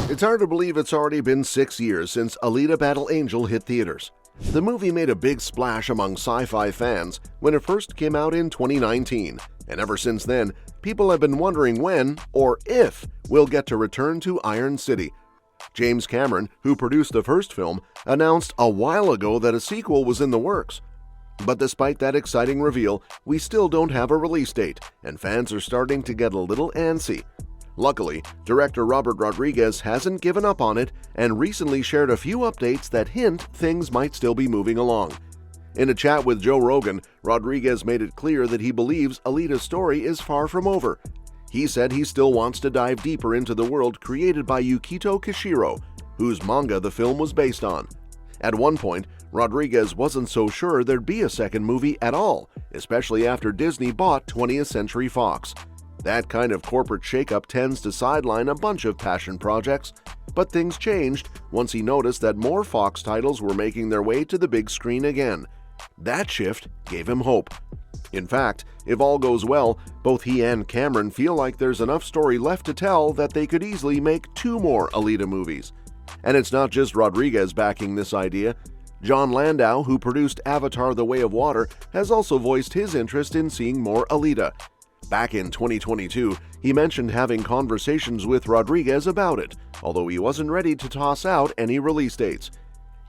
It's hard to believe it's already been 6 years since Alita: Battle Angel hit theaters. The movie made a big splash among sci-fi fans when it first came out in 2019, and ever since then, people have been wondering when, or if, we'll get to return to Iron City. James Cameron, who produced the first film, announced a while ago that a sequel was in the works. But despite that exciting reveal, we still don't have a release date, and fans are starting to get a little antsy. Luckily, director Robert Rodriguez hasn't given up on it and recently shared a few updates that hint things might still be moving along. In a chat with Joe Rogan, Rodriguez made it clear that he believes Alita's story is far from over. He said he still wants to dive deeper into the world created by Yukito Kishiro, whose manga the film was based on. At one point, Rodriguez wasn't so sure there'd be a second movie at all, especially after Disney bought 20th Century Fox. That kind of corporate shakeup tends to sideline a bunch of passion projects, but things changed once he noticed that more Fox titles were making their way to the big screen again. That shift gave him hope. In fact, if all goes well, both he and Cameron feel like there's enough story left to tell that they could easily make 2 more Alita movies. And it's not just Rodriguez backing this idea. Jon Landau, who produced Avatar: The Way of Water, has also voiced his interest in seeing more Alita. Back in 2022, he mentioned having conversations with Rodriguez about it, although he wasn't ready to toss out any release dates.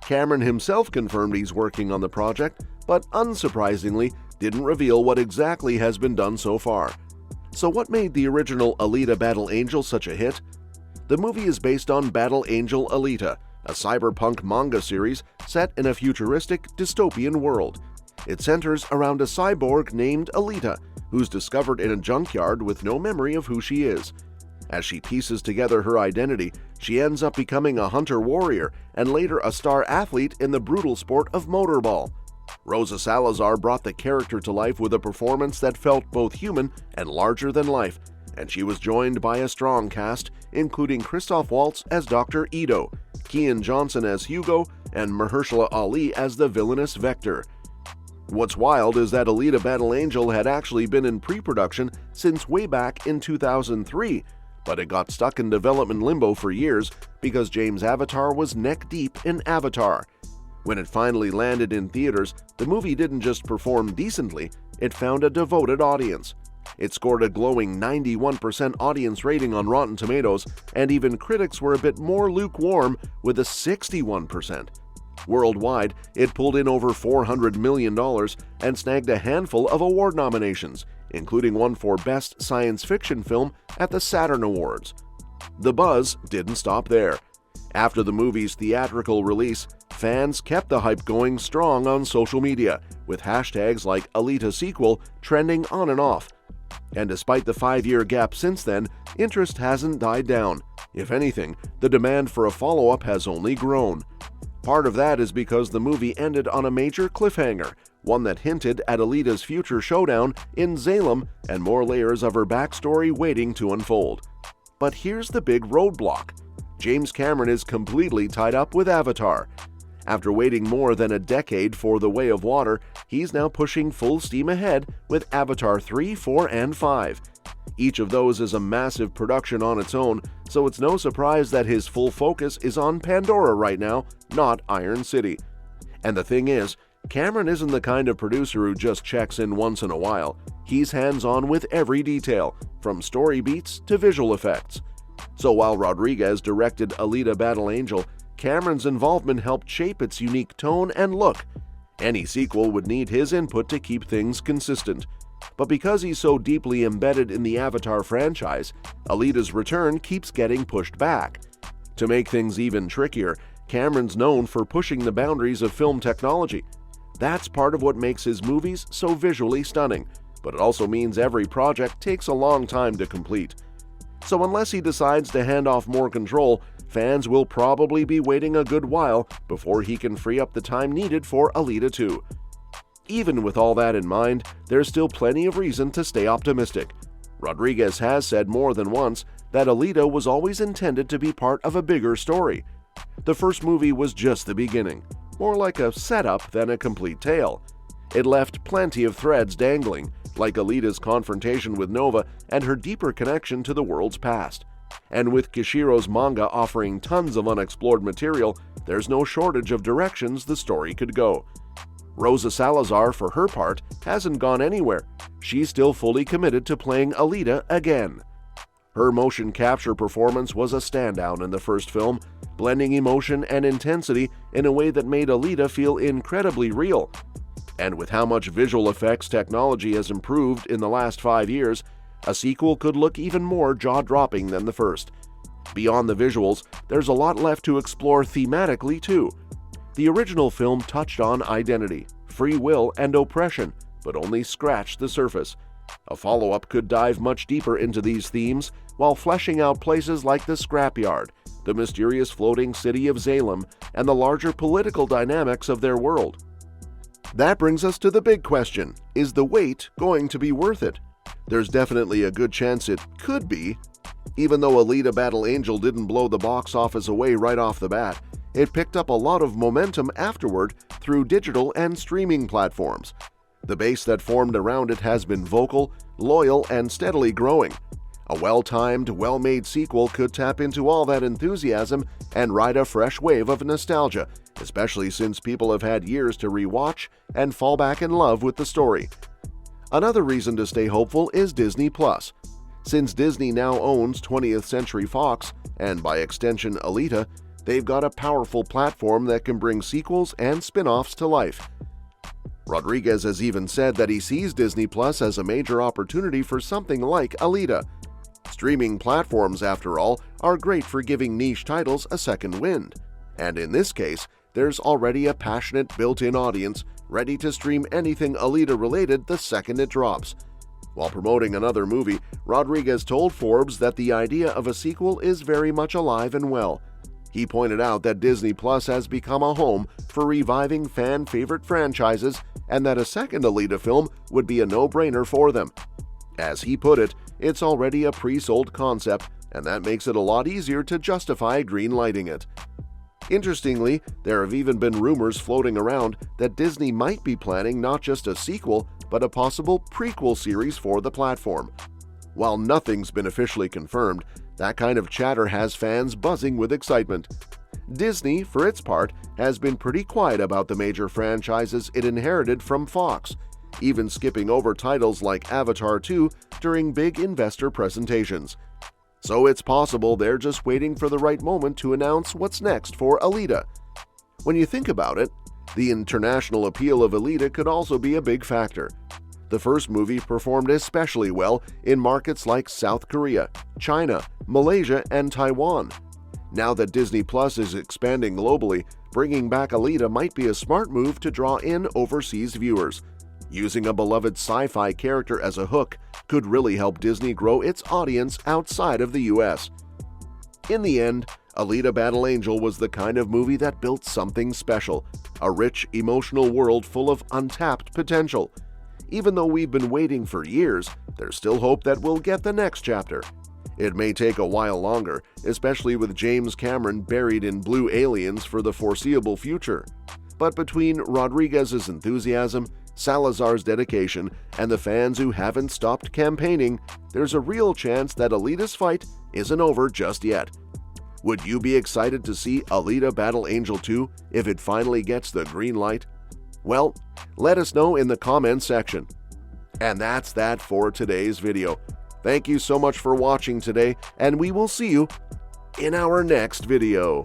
Cameron himself confirmed he's working on the project, but unsurprisingly, didn't reveal what exactly has been done so far. So what made the original Alita: Battle Angel such a hit? The movie is based on Battle Angel Alita, a cyberpunk manga series set in a futuristic, dystopian world. It centers around a cyborg named Alita, who's discovered in a junkyard with no memory of who she is. As she pieces together her identity, she ends up becoming a hunter-warrior and later a star athlete in the brutal sport of motorball. Rosa Salazar brought the character to life with a performance that felt both human and larger than life, and she was joined by a strong cast, including Christoph Waltz as Dr. Ito, Kian Johnson as Hugo, and Mahershala Ali as the villainous Vector. What's wild is that Alita: Battle Angel had actually been in pre-production since way back in 2003, but it got stuck in development limbo for years because James' Avatar was neck-deep in Avatar. When it finally landed in theaters, the movie didn't just perform decently, it found a devoted audience. It scored a glowing 91% audience rating on Rotten Tomatoes, and even critics were a bit more lukewarm with a 61%. Worldwide, it pulled in over $400 million and snagged a handful of award nominations, including one for Best Science Fiction Film at the Saturn Awards. The buzz didn't stop there. After the movie's theatrical release, fans kept the hype going strong on social media, with hashtags like Alita Sequel trending on and off. And despite the 5-year gap since then, interest hasn't died down. If anything, the demand for a follow-up has only grown. Part of that is because the movie ended on a major cliffhanger, one that hinted at Alita's future showdown in Zalem and more layers of her backstory waiting to unfold. But here's the big roadblock. James Cameron is completely tied up with Avatar. After waiting more than a decade for The Way of Water, he's now pushing full steam ahead with Avatar 3, 4, and 5. Each of those is a massive production on its own, so it's no surprise that his full focus is on Pandora right now, not Iron City. And the thing is, Cameron isn't the kind of producer who just checks in once in a while. He's hands-on with every detail, from story beats to visual effects. So while Rodriguez directed Alita: Battle Angel, Cameron's involvement helped shape its unique tone and look. Any sequel would need his input to keep things consistent. But because he's so deeply embedded in the Avatar franchise, Alita's return keeps getting pushed back. To make things even trickier, Cameron's known for pushing the boundaries of film technology. That's part of what makes his movies so visually stunning, but it also means every project takes a long time to complete. So unless he decides to hand off more control, fans will probably be waiting a good while before he can free up the time needed for Alita 2. Even with all that in mind, there's still plenty of reason to stay optimistic. Rodriguez has said more than once that Alita was always intended to be part of a bigger story. The first movie was just the beginning, more like a setup than a complete tale. it left plenty of threads dangling, like Alita's confrontation with Nova and her deeper connection to the world's past. And with Kishiro's manga offering tons of unexplored material, there's no shortage of directions the story could go. Rosa Salazar, for her part, hasn't gone anywhere. She's still fully committed to playing Alita again. Her motion capture performance was a standout in the first film, blending emotion and intensity in a way that made Alita feel incredibly real. And with how much visual effects technology has improved in the last 5 years, a sequel could look even more jaw-dropping than the first. Beyond the visuals, there's a lot left to explore thematically too. The original film touched on identity, free will, and oppression, but only scratched the surface. A follow-up could dive much deeper into these themes while fleshing out places like the scrapyard, the mysterious floating city of Salem, and the larger political dynamics of their world. That brings us to the big question: is the wait going to be worth it? There's definitely a good chance it could be. Even though Alita Battle Angel didn't blow the box office away right off the bat, it picked up a lot of momentum afterward through digital and streaming platforms. The base that formed around it has been vocal, loyal, and steadily growing. A well-timed, well-made sequel could tap into all that enthusiasm and ride a fresh wave of nostalgia, especially since people have had years to rewatch and fall back in love with the story. Another reason to stay hopeful is Disney+. Since Disney now owns 20th Century Fox, and by extension Alita, they've got a powerful platform that can bring sequels and spin-offs to life. Rodriguez has even said that he sees Disney Plus as a major opportunity for something like Alita. Streaming platforms, after all, are great for giving niche titles a second wind. And in this case, there's already a passionate built-in audience ready to stream anything Alita-related the second it drops. While promoting another movie, Rodriguez told Forbes that the idea of a sequel is very much alive and well. He pointed out that Disney Plus has become a home for reviving fan-favorite franchises and that a second Alita film would be a no-brainer for them. As he put it, it's already a pre-sold concept, and that makes it a lot easier to justify green-lighting it. Interestingly, there have even been rumors floating around that Disney might be planning not just a sequel, but a possible prequel series for the platform. While nothing's been officially confirmed, that kind of chatter has fans buzzing with excitement. Disney, for its part, has been pretty quiet about the major franchises it inherited from Fox, even skipping over titles like Avatar 2 during big investor presentations. So it's possible they're just waiting for the right moment to announce what's next for Alita. When you think about it, the international appeal of Alita could also be a big factor. The first movie performed especially well in markets like South Korea, China, Malaysia, and Taiwan. Now that Disney Plus is expanding globally, bringing back Alita might be a smart move to draw in overseas viewers. Using a beloved sci-fi character as a hook could really help Disney grow its audience outside of the US. In the end, Alita Battle Angel was the kind of movie that built something special, a rich, emotional world full of untapped potential. Even though we've been waiting for years, there's still hope that we'll get the next chapter. It may take a while longer, especially with James Cameron buried in Blue Aliens for the foreseeable future. But between Rodriguez's enthusiasm, Salazar's dedication, and the fans who haven't stopped campaigning, there's a real chance that Alita's fight isn't over just yet. Would you be excited to see Alita Battle Angel 2 if it finally gets the green light? Well, let us know in the comments section. And that's that for today's video. Thank you so much for watching today, and we will see you in our next video.